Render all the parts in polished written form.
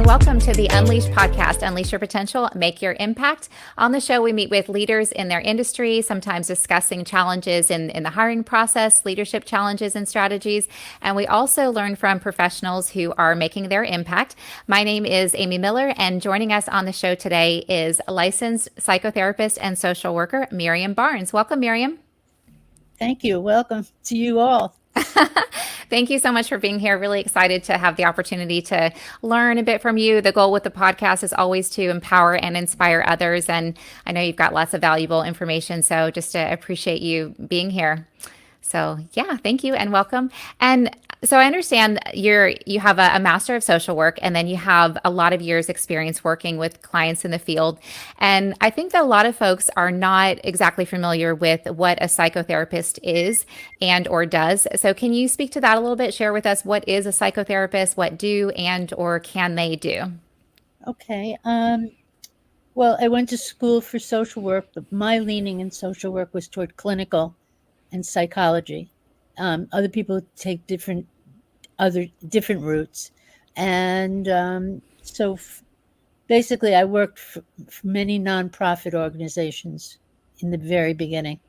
Welcome to the Unleash podcast, Unleash Your Potential, Make Your Impact. On the show, we meet with leaders in their industry, sometimes discussing challenges in the hiring process, leadership challenges and strategies. And we also learn from professionals who are making their impact. My name is Amy Miller, and joining us on the show today is licensed psychotherapist and social worker, Miriam Barnes. Welcome, Miriam. Thank you. Welcome to you all. Thank you so much for being here. Really excited to have the opportunity to learn a bit from you. The goal with the podcast is always to empower and inspire others. And I know you've got lots of valuable information. So just appreciate you being here. So yeah, thank you and welcome. And so I understand you have a master of social work, and then you have a lot of years experience working with clients in the field. And I think that a lot of folks are not exactly familiar with what a psychotherapist is and or does. So can you speak to that a little bit? Share with us, what is a psychotherapist? What do and or can they do? Okay. Well, I went to school for social work, but my leaning in social work was toward clinical and psychology. Other people take different routes. And so basically I worked for many nonprofit organizations in the very beginning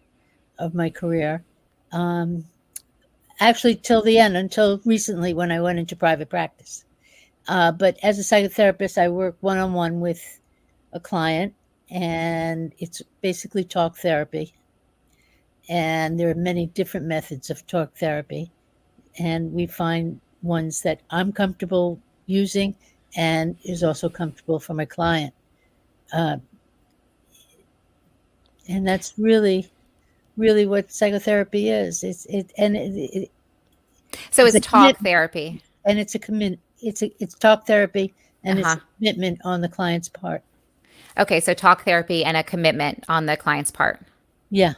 of my career. Actually till the end, until recently when I went into private practice. But as a psychotherapist, I work one-on-one with a client, and it's basically talk therapy. And there are many different methods of talk therapy. And we find ones that I'm comfortable using and is also comfortable for my client. And that's really what psychotherapy is. So it's talk therapy. And it's talk therapy, and it's a commitment on the client's part. Okay, so talk therapy and a commitment on the client's part. Yeah.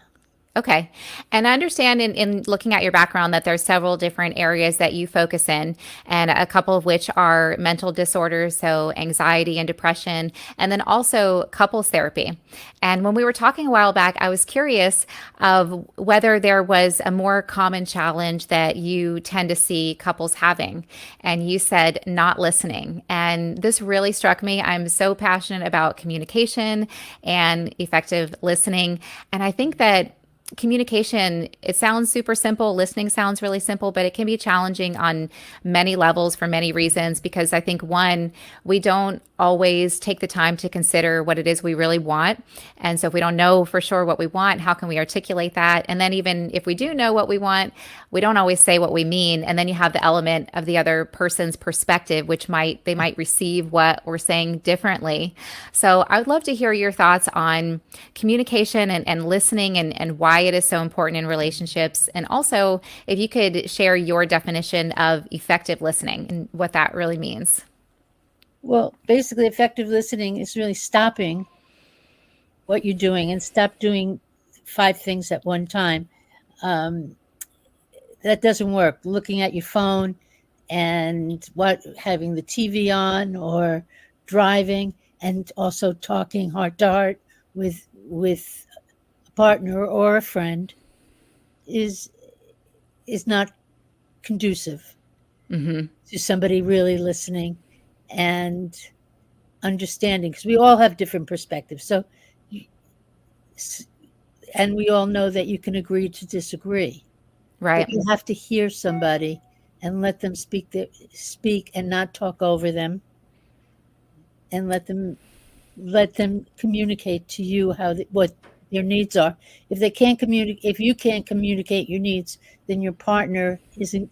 Okay. And I understand in looking at your background that there's several different areas that you focus in, and a couple of which are mental disorders, so anxiety and depression, and then also couples therapy. And when we were talking a while back, I was curious of whether there was a more common challenge that you tend to see couples having. And you said not listening. And this really struck me. I'm so passionate about communication and effective listening. And I think that communication, it sounds super simple. Listening sounds really simple, but it can be challenging on many levels for many reasons, because I think, one, we don't always take the time to consider what it is we really want. And so if we don't know for sure what we want, how can we articulate that? And then even if we do know what we want, we don't always say what we mean. And then you have the element of the other person's perspective, which they might receive what we're saying differently. So I would love to hear your thoughts on communication and listening, and why it is so important in relationships. And also, if you could share your definition of effective listening and what that really means. Well, basically, effective listening is really stopping what you're doing and stop doing 5 things at one time. That doesn't work. Looking at your phone and having the TV on, or driving, and also talking heart to heart with a partner or a friend is not conducive to somebody really listening and understanding, because we all have different perspectives. So, and we all know that you can agree to disagree. Right. But you have to hear somebody and let them speak and not talk over them, and let them communicate to you what their needs are. If you can't communicate your needs, then your partner isn't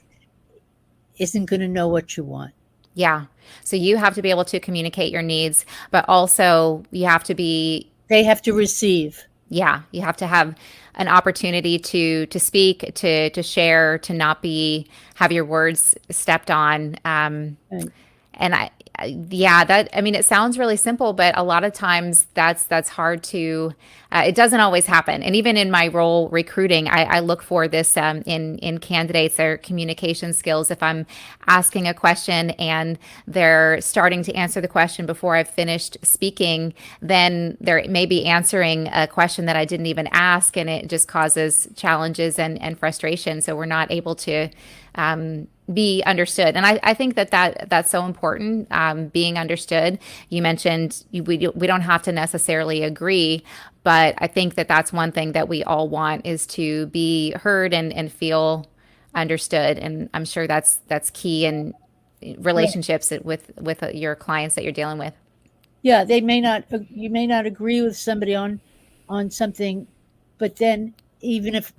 going to know what you want. Yeah. So you have to be able to communicate your needs, but also they have to receive. Yeah. You have to have an opportunity to speak, to share, to not have your words stepped on. Right. And Yeah, I mean, it sounds really simple, but a lot of times that's hard to. It doesn't always happen, and even in my role recruiting, I look for this in candidates, their communication skills. If I'm asking a question and they're starting to answer the question before I've finished speaking, then they're maybe answering a question that I didn't even ask, and it just causes challenges and frustration. So we're not able to be understood. And I think that's so important, being understood. You mentioned we don't have to necessarily agree, but I think that's one thing that we all want is to be heard and feel understood. And I'm sure that's key in Yeah. relationships with your clients that you're dealing with. Yeah, they may not, you may not agree with somebody on something, but then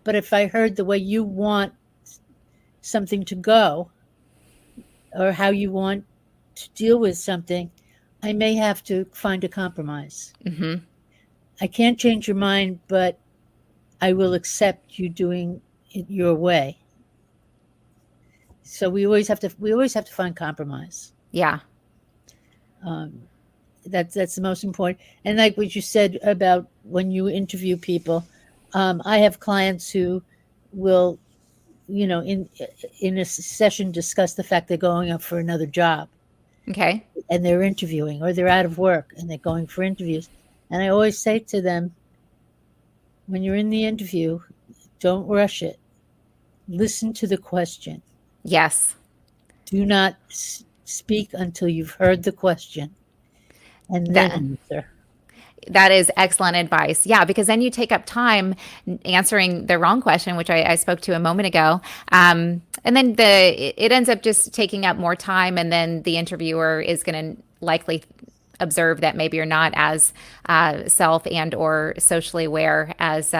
but if I heard the way you want something to go, or how you want to deal with something, I may have to find a compromise. Hmm. I can't change your mind, but I will accept you doing it your way. So we always have to find compromise. Yeah. Um, that's the most important. And like what you said about when you interview people, I have clients who will, in a session, discuss the fact they're going up for another job, Okay. and they're interviewing, or they're out of work and they're going for interviews. And I always say to them, when you're in the interview, don't rush it. Listen to the question. Yes. Do not speak until you've heard the question, and then That answer. That is excellent advice. Yeah, because then you take up time answering the wrong question, which I spoke to a moment ago. And then it ends up just taking up more time, and then the interviewer is going to likely observe that maybe you're not as self and or socially aware as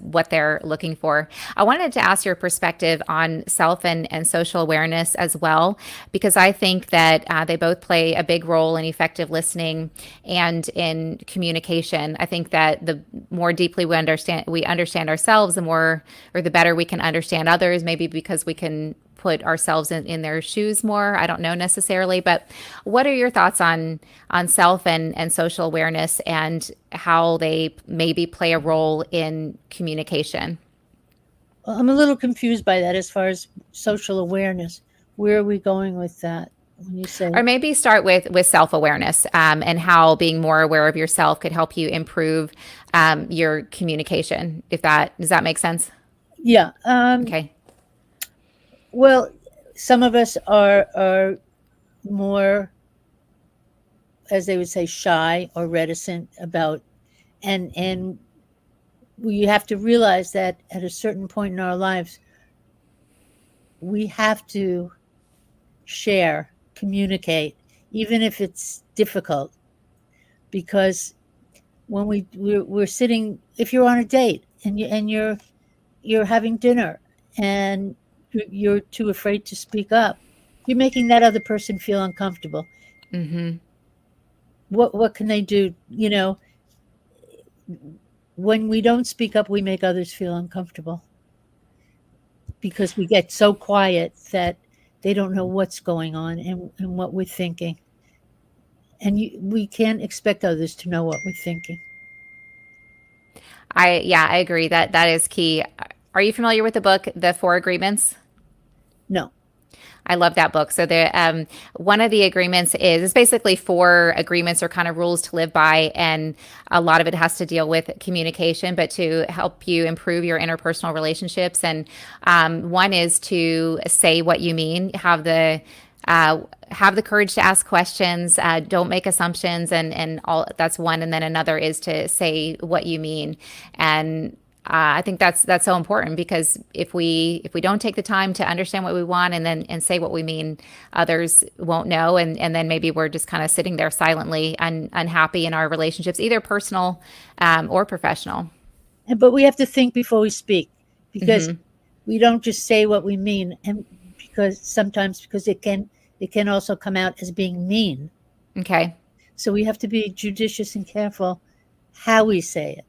what they're looking for. I wanted to ask your perspective on self and social awareness as well, because I think that they both play a big role in effective listening and in communication. I think that the more deeply we understand ourselves, the more or the better we can understand others, maybe because we can put ourselves in their shoes more. I don't know necessarily, but what are your thoughts on self and social awareness and how they maybe play a role in communication? Well, I'm a little confused by that as far as social awareness. Where are we going with that when you Or say, maybe start with self-awareness, and how being more aware of yourself could help you improve your communication. If that does that make sense? yeah, Okay. well, some of us are more, as they would say, shy or reticent about, and we have to realize that at a certain point in our lives, we have to share, communicate, even if it's difficult, because when we're sitting, if you're on a date and you're having dinner and you're too afraid to speak up, you're making that other person feel uncomfortable. Mm-hmm. What can they do? When we don't speak up, we make others feel uncomfortable because we get so quiet that they don't know what's going on and what we're thinking. And we can't expect others to know what we're thinking. I agree that that is key. Are you familiar with the book The Four Agreements? No. I love that book. So the one of the agreements is it's basically four agreements or kind of rules to live by, and a lot of it has to deal with communication, but to help you improve your interpersonal relationships. And one is to say what you mean, have the courage to ask questions, don't make assumptions, and all. That's one, and then another is to say what you mean, and I think that's so important, because if we don't take the time to understand what we want and say what we mean, others won't know, and then maybe we're just kind of sitting there silently unhappy in our relationships, either personal or professional. But we have to think before we speak, because Hmm. we don't just say what we mean, and because it can also come out as being mean. Okay. So we have to be judicious and careful how we say it,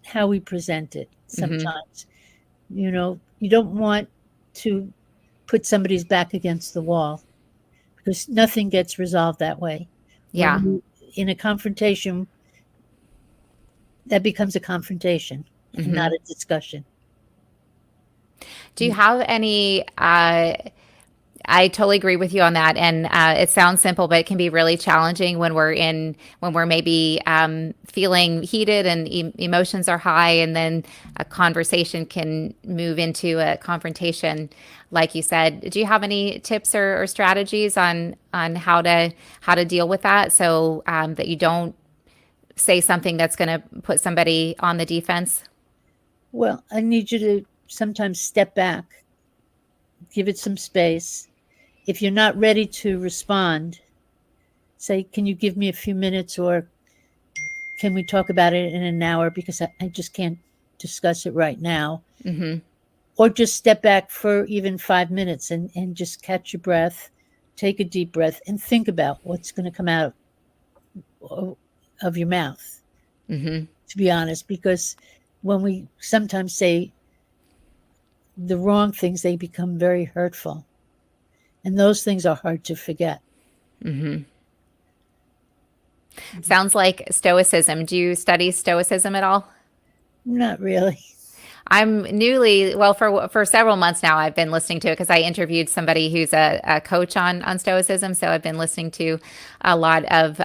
how we present it. Hmm. Sometimes, you don't want to put somebody's back against the wall because nothing gets resolved that way. Yeah. In a confrontation, that becomes a confrontation and not Hmm. a discussion. Do you have any I totally agree with you on that, and it sounds simple, but it can be really challenging when we're maybe feeling heated and emotions are high, and then a conversation can move into a confrontation, like you said. Do you have any tips or strategies on how to deal with that, so that you don't say something that's going to put somebody on the defense? Well, I need you to sometimes step back, give it some space. If you're not ready to respond, say, can you give me a few minutes, or can we talk about it in an hour, because I just can't discuss it right now. Hmm. Or just step back for even 5 minutes and just catch your breath, take a deep breath, and think about what's going to come out of your mouth, Hmm. to be honest, because when we sometimes say the wrong things, they become very hurtful. And those things are hard to forget. Hmm. Sounds like stoicism. Do you study stoicism at all? Not really. I'm newly, well, for several months now, I've been listening to it because I interviewed somebody who's a coach on Stoicism. So I've been listening to a lot of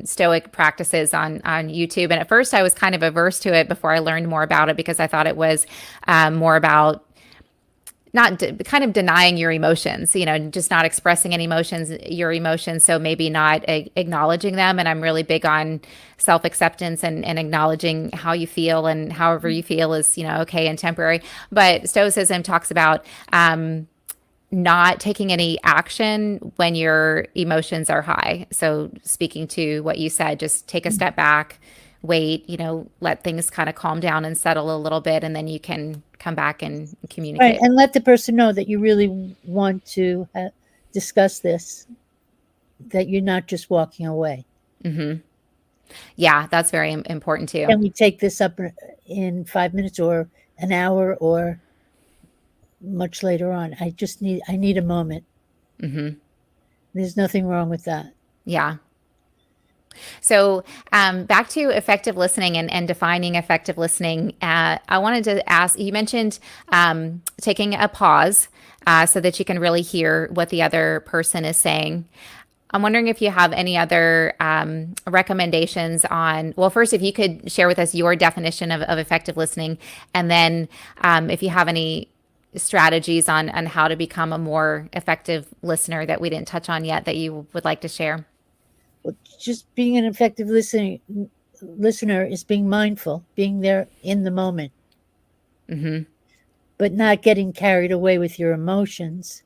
Stoic practices on YouTube. And at first, I was kind of averse to it before I learned more about it, because I thought it was more about not kind of denying your emotions, just not expressing any emotions, your emotions. So maybe not acknowledging them. And I'm really big on self acceptance and acknowledging how you feel, and however you feel is, okay and temporary. But Stoicism talks about, not taking any action when your emotions are high. So speaking to what you said, just take a step back, wait, let things kind of calm down and settle a little bit, and then you can come back and Right. communicate. And let the person know that you really want to discuss this, that you're not just walking away. Hmm. Yeah, that's very important too. Can we take this up in 5 minutes or an hour or much later on? I need a moment. Hmm. There's nothing wrong with that. Yeah. So back to effective listening and defining effective listening. I wanted to ask, you mentioned taking a pause so that you can really hear what the other person is saying. I'm wondering if you have any other recommendations on, well, first, if you could share with us your definition of effective listening, and then if you have any strategies on how to become a more effective listener that we didn't touch on yet that you would like to share. Well, just being an effective listener is being mindful, being there in the moment, Hmm. but not getting carried away with your emotions.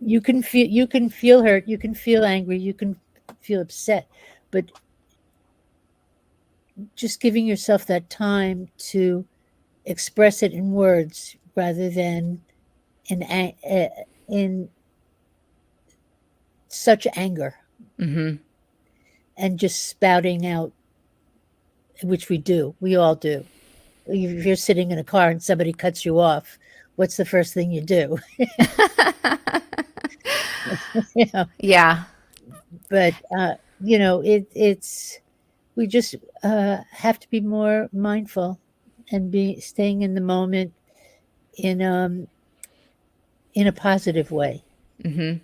You can feel hurt, you can feel angry, you can feel upset, but just giving yourself that time to express it in words rather than in such anger, Hmm. and just spouting out, which we all do. If you're sitting in a car and somebody cuts you off, what's the first thing you do? Yeah. Yeah. But it's we just have to be more mindful and be staying in the moment in in a positive way. Hmm.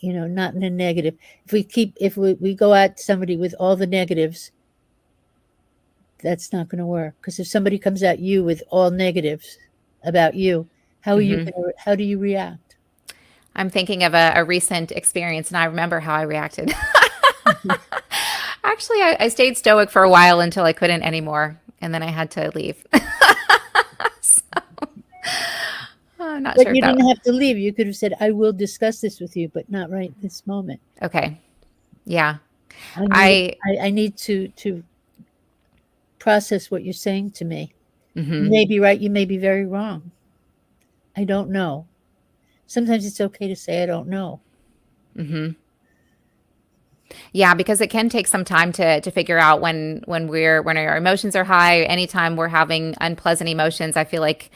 Not in a negative. If we go at somebody with all the negatives, that's not going to work. Because if somebody comes at you with all negatives about you, Hmm. how do you react? I'm thinking of a recent experience, and I remember how I reacted. Actually, I stayed stoic for a while until I couldn't anymore, and then I had to leave. So, I'm not But sure if you that. didn't have to leave. You could have said, I will discuss this with you, but not right this moment. Okay. Yeah. I need I. I need to process what you're saying to me. You Hmm. may be right, you may be very wrong. I don't know. Sometimes it's okay to say I don't know. Hmm. Yeah, because it can take some time to figure out when our emotions are high. Anytime we're having unpleasant emotions, I feel like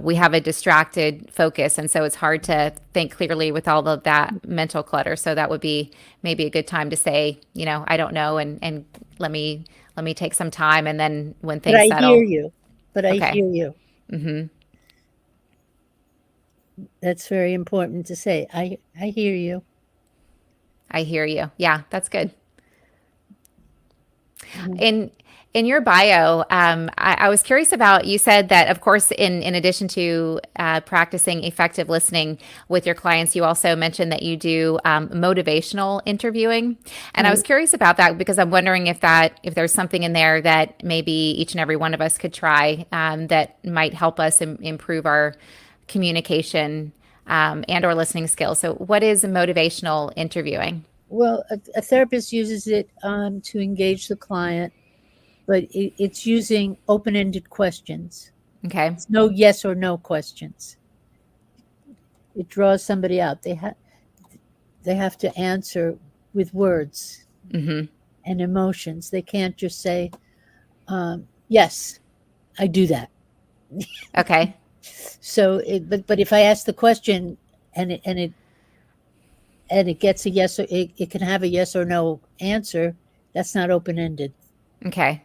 we have a distracted focus. And so it's hard to think clearly with all of that mental clutter. So that would be maybe a good time to say, I don't know. And let me take some time. And then when But things I hear settle. you. But I Okay. hear you. That's very important to say. I hear you. I hear you. Yeah, that's good. Mhm. In in your bio, I was curious about. You said that, of course, in addition to practicing effective listening with your clients, you also mentioned that you do motivational interviewing, and I was Right. curious about that because I'm wondering if there's something in there that maybe each and every one of us could try that might help us improve our communication and or listening skills. So, what is motivational interviewing? Well, a therapist uses it to engage the client, but it's using open-ended questions. Okay. It's no yes or no questions. It draws somebody out. They have to answer with words and emotions. They can't just say, "Yes, I do that." Okay. But if I ask the question and it gets a yes, or it can have a yes or no answer, that's not open-ended. Okay.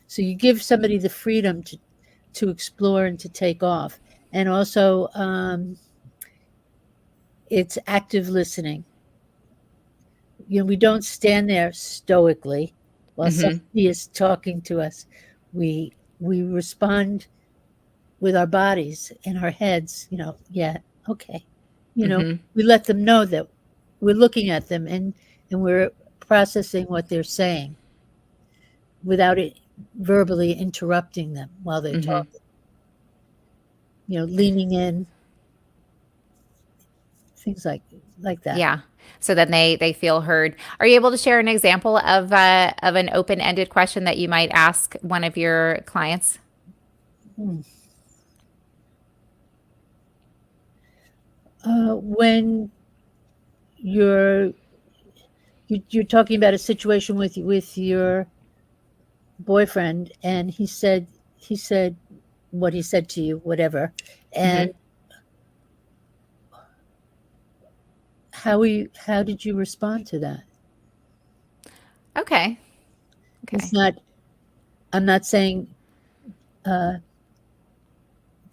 So you give somebody the freedom to explore and to take off. And also, it's active listening. We don't stand there stoically while somebody is talking to us. We respond with our bodies and our heads. Yeah, okay. We let them know that we're looking at them, and we're processing what they're saying without it verbally interrupting them while they're talking. Leaning in, things like that. Yeah. So then they feel heard. Are you able to share an example of an open-ended question that you might ask one of your clients? Hmm. When you're you're talking about a situation with your boyfriend, and he said what he said to you, whatever, and how did you respond to that? Okay. It's Okay. not. I'm not saying uh,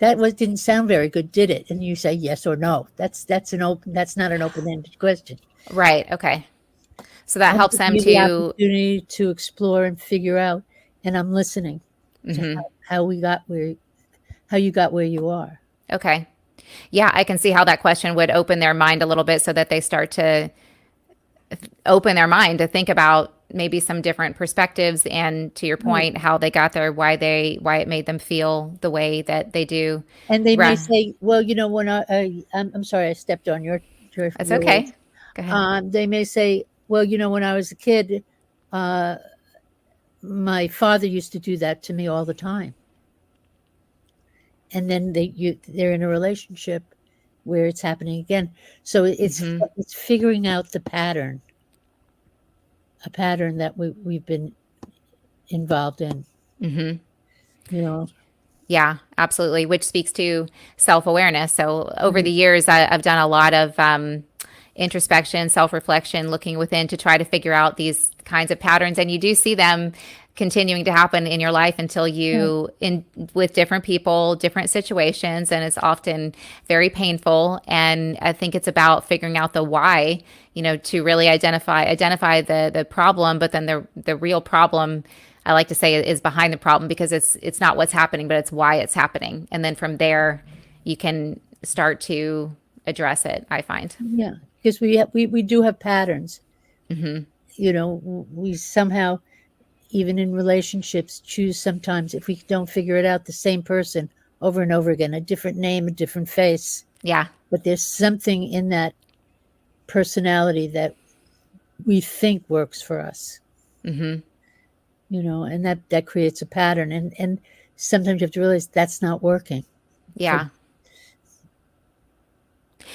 that was didn't sound very good, did it? And you say yes or no. That's not an open ended question. Right. Okay. So that I'm helps giving them you the to. opportunity to explore and figure out, and I'm listening to how we got where how you got where you are. Okay. Yeah, I can see how that question would open their mind a little bit so that they start to open their mind to think about maybe some different perspectives and, to your Right. point, how they got there, why it made them feel the way that they do. And they may Ra- say, well, when I'm sorry, I stepped on That's your words. okay. Go ahead. They may say, well, when I was a kid, uh, my father used to do that to me all the time. And then they're in a relationship where it's happening again. So it's figuring out the pattern, a pattern that we've been involved in. You know, Yeah, absolutely. Which speaks to self awareness. So over the years, I've done a lot of introspection, self reflection, looking within to try to figure out these kinds of patterns. And you do see them continuing to happen in your life until right. you in with different people, different situations, and it's often very painful. And I think it's about figuring out the why, to really identify the problem, but then the real problem, I like to say, is behind the problem, because it's not what's happening, but it's why it's happening. And then from there, you can start to address it, I find. Yeah, because we do have patterns. We somehow, even in relationships, choose sometimes, if we don't figure it out, the same person over and over again, a different name, a different face. Yeah. But there's something in that personality that we think works for us, and that creates a pattern. And sometimes you have to realize that's not working. For Yeah.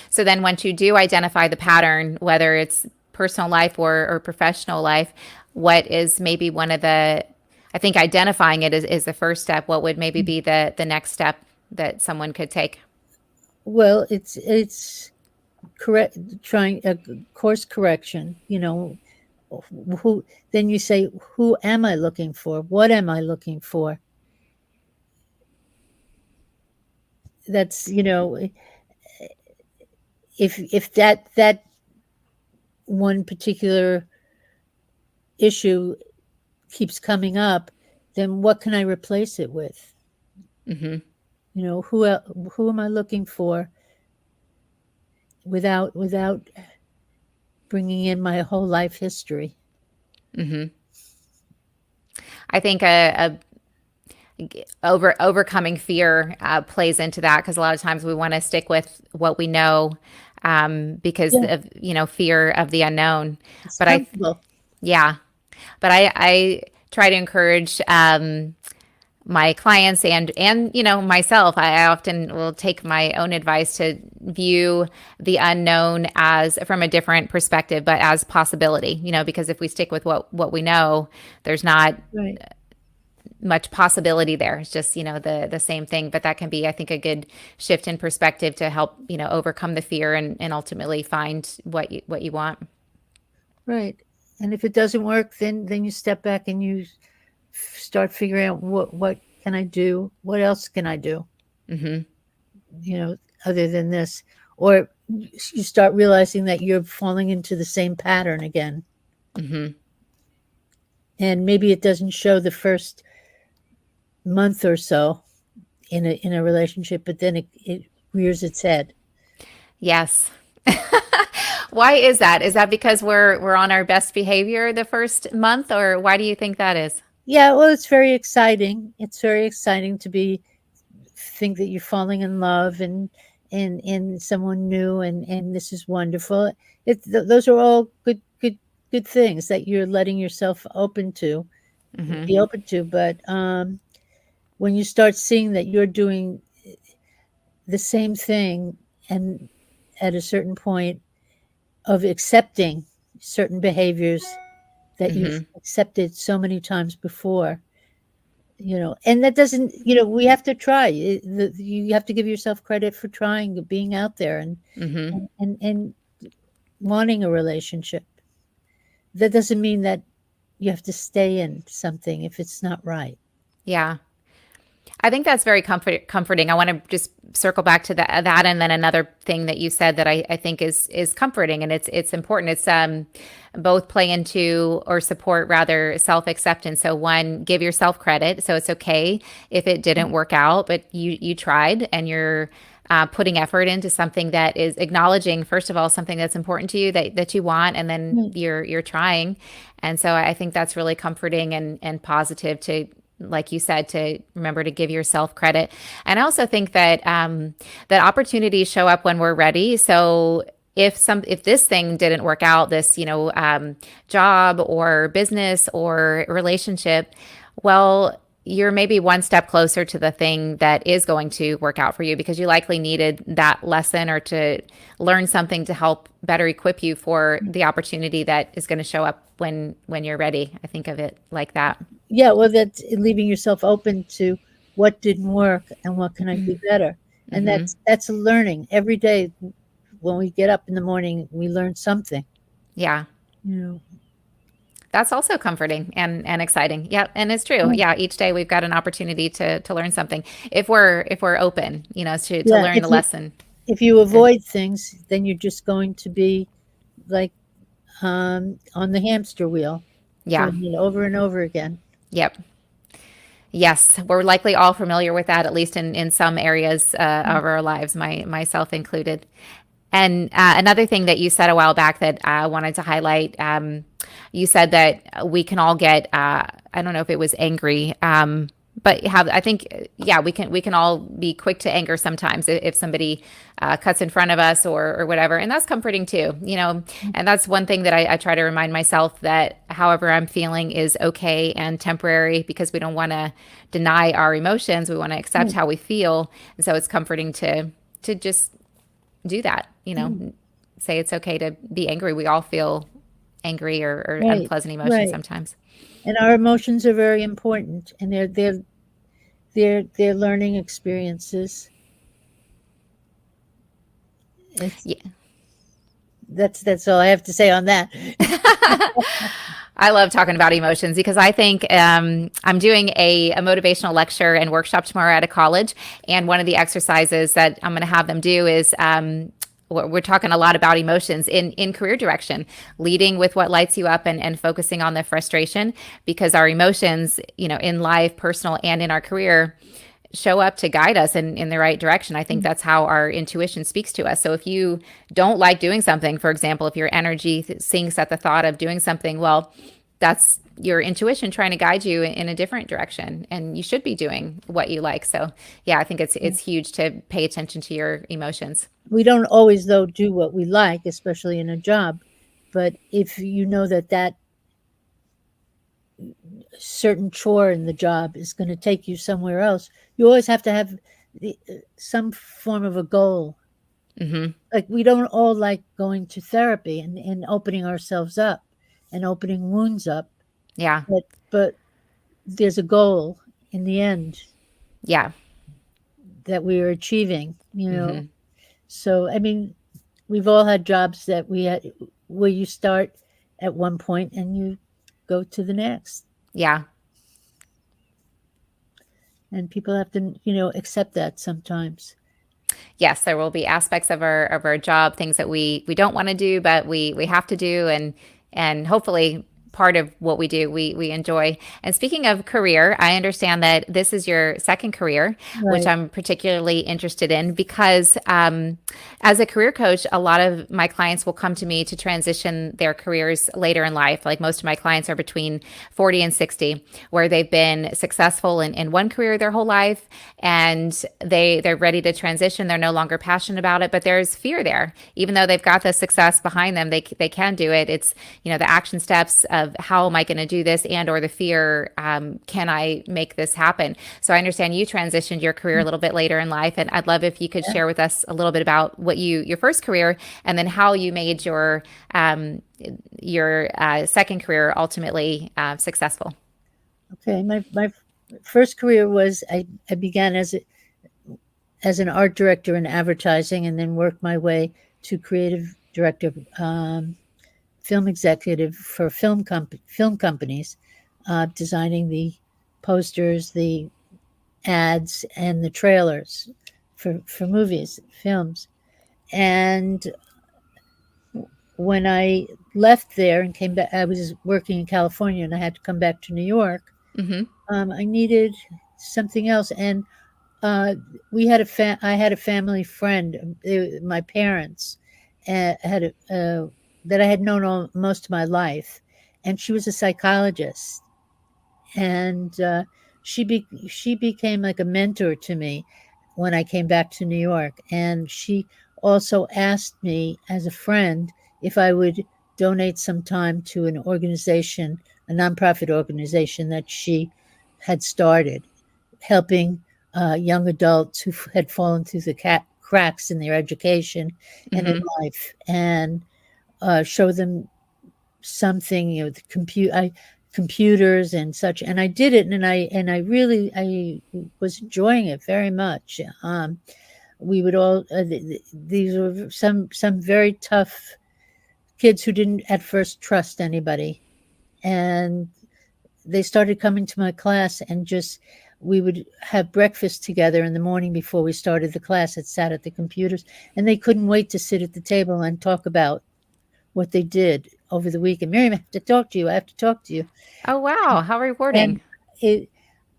So then once you do identify the pattern, whether it's personal life or professional life, what is maybe one of the, I think identifying it is the first step. What would maybe be the next step that someone could take? Well, it's correct, trying a course correction, who then you say, who am I looking for? What am I looking for? That's, if that one particular issue keeps coming up, then what can I replace it with? Mm-hmm. Who am I looking for without bringing in my whole life history? Mm-hmm. I think overcoming fear plays into that, because a lot of times we want to stick with what we know, because Yeah, of fear of the unknown. it's But comfortable. yeah, but I try to encourage my clients and myself. I often will take my own advice to view the unknown as from a different perspective, but as possibility. Because if we stick with what we know, there's not Right. much possibility there. It's just the same thing. But that can be, I think, a good shift in perspective to help overcome the fear and ultimately find what you want. Right. And if it doesn't work, then you step back and you start figuring out what can I do? What else can I do? Mm-hmm. You know, other than this, or you start realizing that you're falling into the same pattern again, Mm-hmm. and maybe it doesn't show the first month or so in a relationship, but then it rears its head. Yes. Why is that? Is that because we're on our best behavior the first month, or why do you think that is? Yeah, well, it's very exciting. It's very exciting to be think that you're falling in love and someone new, and this is wonderful. Those are all good things that you're letting yourself Mm-hmm. be open to. But when you start seeing that you're doing the same thing, and at a certain point of accepting certain behaviors that you've Mm-hmm. accepted so many times before, and that doesn't, we have to try. You have to give yourself credit for trying, being out there, and Mm-hmm. and wanting a relationship. That doesn't mean that you have to stay in something if it's not right. Yeah. I think that's very comforting. I want to just circle back to that, and then another thing that you said that I think is comforting, and it's important. It's both play into or support rather self acceptance. So one, give yourself credit. So it's okay if it didn't work out, but you tried, and you're putting effort into something that is acknowledging, first of all, something that's important to you that you want, and then Right. you're trying. And so I think that's really comforting and positive to, like you said, to remember to give yourself credit. And I also think that that opportunities show up when we're ready. So if this thing didn't work out, this job or business or relationship, well, you're maybe one step closer to the thing that is going to work out for you, because you likely needed that lesson or to learn something to help better equip you for the opportunity that is going to show up when you're ready. I think of it like that. Yeah, well, that's leaving yourself open to what didn't work and what can I do better. And Mm-hmm. that's a learning every day. When we get up in the morning, we learn something. Yeah. You know, That's also comforting and exciting. Yeah, and it's true. yeah, Yeah, each day we've got an opportunity to learn something if we're open, to yeah. learn a lesson. If you Then avoid things, then you're just going to be like on the hamster wheel, yeah. doing it over and over again. Yep. Yes, we're likely all familiar with that, at least in some areas of our lives, myself included. And another thing that you said a while back that I wanted to highlight, you said that we can all get, I don't know if it was angry, but I think, yeah, we can all be quick to anger sometimes if somebody cuts in front of us or whatever. And that's comforting too. And that's one thing that I try to remind myself, that however I'm feeling is okay and temporary, because we don't want to deny our emotions. We want to accept Right, how we feel. And so it's comforting to just do that, right, say it's okay to be angry. We all feel angry or right, unpleasant emotions right. sometimes. And our emotions are very important, and their learning experiences. It's Yeah. that's all I have to say on that. I love talking about emotions because I think I'm doing a motivational lecture and workshop tomorrow at a college. And one of the exercises that I'm going to have them do is we're talking a lot about emotions in career direction, leading with what lights you up and focusing on the frustration because our emotions, in life, personal, and in our career, show up to guide us in the right direction. I think that's how our intuition speaks to us. So if you don't like doing something, for example, if your energy sinks at the thought of doing something, well, that's your intuition trying to guide you in a different direction, and you should be doing what you like. So yeah, I think it's huge to pay attention to your emotions. We don't always though do what we like, especially in a job. But if you know that certain chore in the job is going to take you somewhere else, you always have to have some form of a goal. Hmm. Like we don't all like going to therapy and opening ourselves up and opening wounds up, Yeah. but there's a goal in the end Yeah. that we are achieving. Hmm. So I mean, we've all had jobs that we had where you start at one point and you go to the next, Yeah. and people have to accept that sometimes. Yes, there will be aspects of our job, things that we don't want to do, but we have to do, and hopefully part of what we do we enjoy. And speaking of career, I understand that this is your second career, which Right. I'm particularly interested in because as a career coach, a lot of my clients will come to me to transition their careers later in life. Like most of my clients are between 40 and 60, where they've been successful in one career their whole life, and they're ready to transition. They're no longer passionate about it, but there's fear there. Even though they've got the success behind them, they can do it. It's the action steps of how am I going to do this, and or the fear, can I make this happen? So I understand you transitioned your career a little bit later in life, and I'd love if you could Yeah. share with us a little bit about what your first career, and then how you made your second career ultimately successful. Okay. My first career was I began as an art director in advertising, and then worked my way to creative director, film executive for film companies, designing the posters, the ads, and the trailers for movies, films. And when I left there and came back, I was working in California, and I had to come back to New York. Hmm. I needed something else, and uh, I had a family friend, my parents, had that I had known most of my life, and she was a psychologist, and she became like a mentor to me when I came back to New York, and she also asked me as a friend if I would donate some time to an organization, a nonprofit organization that she had started, helping young adults who had fallen through the cracks in their education and in Hmm. life, and show them something, the computers and such. And I did it, and I really I was enjoying it very much. We would all these were some very tough kids who didn't at first trust anybody, and they started coming to my class, and just we would have breakfast together in the morning before we started the class. That sat at the computers, and they couldn't wait to sit at the table and talk about what they did over the weekend. Miriam, I have to talk to you. I have to talk to you. Oh wow, how And rewarding. it,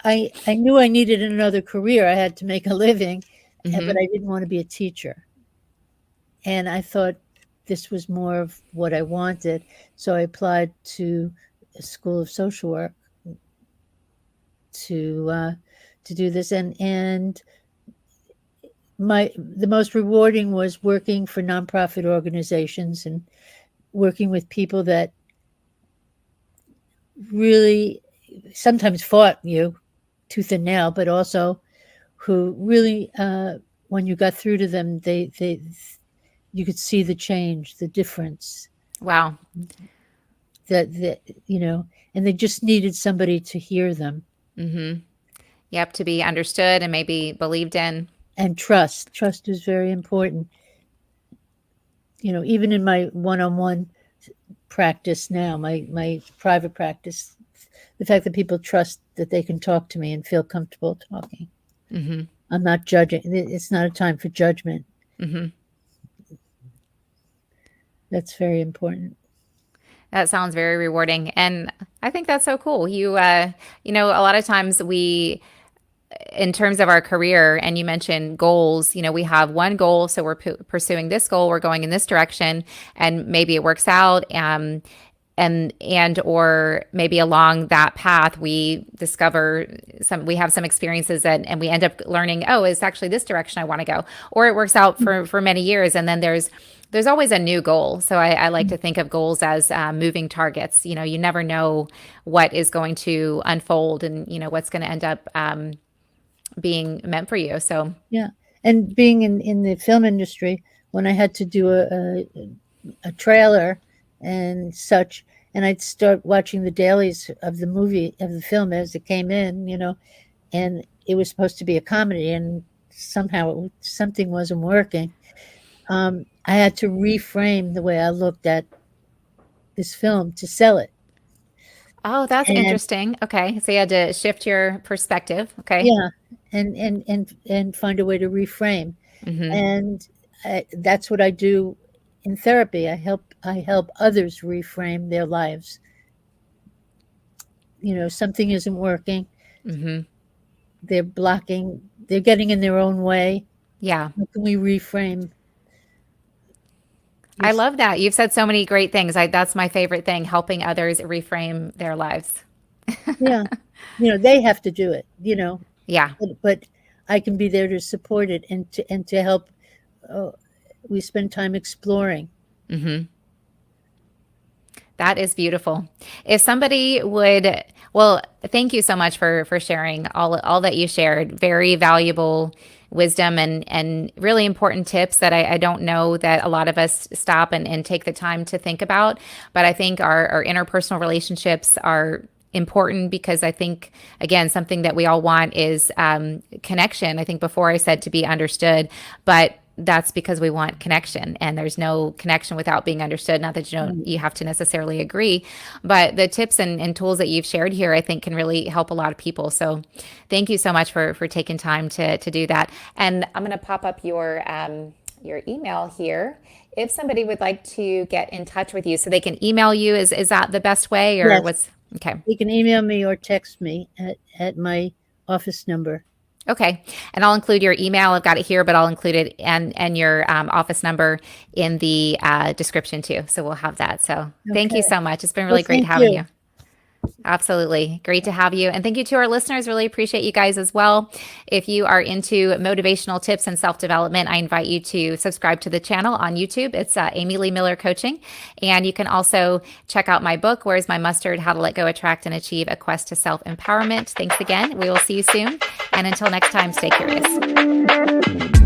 I knew I needed another career. I had to make a living, but Hmm. I didn't want to be a teacher. And I thought this was more of what I wanted. So I applied to a school of social work to uh, to do this, and my the most rewarding was working for nonprofit organizations and working with people that really sometimes fought you tooth and nail, but also who really, when you got through to them, they you could see the change, the difference Wow. that and they just needed somebody to hear them. Hmm. Yep, to be understood and maybe believed in. And trust is very important. Even in my one-on-one practice now, my private practice, the fact that people trust that they can talk to me and feel comfortable talking. Hmm. I'm not judging. It's not a time for judgment. Hmm. That's very important. That sounds very rewarding, and I think that's so cool. A lot of times we, in terms of our career, and you mentioned goals, we have one goal, so we're pursuing this goal, we're going in this direction, and maybe it works out. And or maybe along that path we discover we have some experiences and we end up learning, oh, it's actually this direction I want to go, or it works out for many years, and then there's always a new goal. So I like to think of goals as moving targets. You never know what is going to unfold, and what's going to end up being meant for you. So Yeah. And being in the film industry, when I had to do a trailer and such, and I'd start watching the dailies of the film as it came in, and it was supposed to be a comedy, and somehow something wasn't working. I had to reframe the way I looked at this film to sell it. oh, that's And interesting. Okay, so you had to shift your perspective. Okay. yeah, and find a way to reframe. Hmm. And that's what I do in therapy. I help others reframe their lives. Something isn't working. Hmm. They're getting in their own way. Yeah. How can we reframe your I love that. You've said so many great things. That's my favorite thing, helping others reframe their lives. Yeah, they have to do it, Yeah. but I can be there to support it and to help. uh, we spend time exploring. Hmm. That is beautiful. If somebody would, well, thank you so much for sharing all that you shared. Very valuable wisdom and really important tips that I don't know that a lot of us stop and take the time to think about. But I think our interpersonal relationships are important, because I think, again, something that we all want is connection. I think before I said to be understood, but that's because we want connection, and there's no connection without being understood. Not that you have to necessarily agree, but the tips and tools that you've shared here, I think, can really help a lot of people. So thank you so much for taking time to do that. And I'm going to pop up your email here. If somebody would like to get in touch with you, so they can email you, is that the best way, or Yes, what's okay? you can email me or text me at my office number. Okay. And I'll include your email. I've got it here, but I'll include it and your office number in the description too. So we'll have that. So thank you Okay. so much. It's been Well, really great thank having you. you. Absolutely. Great to have you. And thank you to our listeners. Really appreciate you guys as well. If you are into motivational tips and self development, I invite you to subscribe to the channel on YouTube. It's Amy Lee Miller Coaching. And you can also check out my book, Where's My Mustard? How to Let Go, Attract, and Achieve a Quest to Self Empowerment. Thanks again. We will see you soon. And until next time, stay curious.